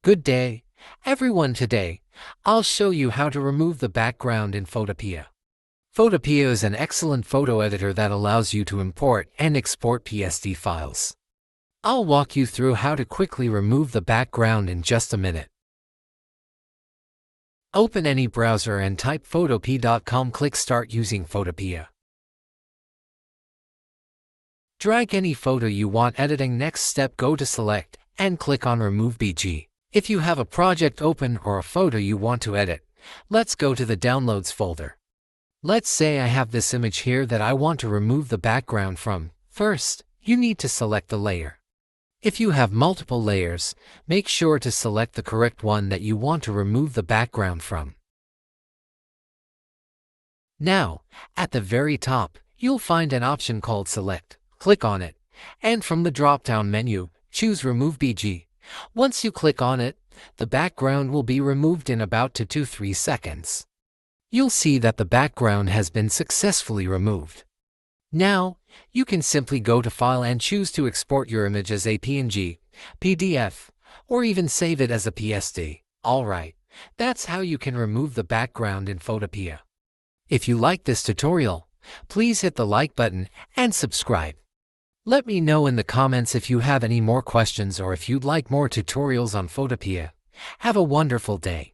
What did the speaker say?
Good day, everyone. Today, I'll show you how to remove the background in Photopea. Photopea is an excellent photo editor that allows you to import and export PSD files. I'll walk you through how to quickly remove the background in just a minute. Open any browser and type photopea.com. Click Start using Photopea. Drag any photo you want editing. Next step, go to Select and click on Remove BG. If you have a project open or a photo you want to edit, let's go to the Downloads folder. Let's say I have this image here that I want to remove the background from. First, you need to select the layer. If you have multiple layers, make sure to select the correct one that you want to remove the background from. Now, at the very top, you'll find an option called Select. Click on it, and from the drop-down menu, choose Remove BG. Once you click on it, the background will be removed in about 2 to 3 seconds. You'll see that the background has been successfully removed. Now, you can simply go to File and choose to export your image as a PNG, PDF, or even save it as a PSD. Alright, that's how you can remove the background in Photopea. If you like this tutorial, please hit the like button and subscribe. Let me know in the comments if you have any more questions or if you'd like more tutorials on Photopea. Have a wonderful day.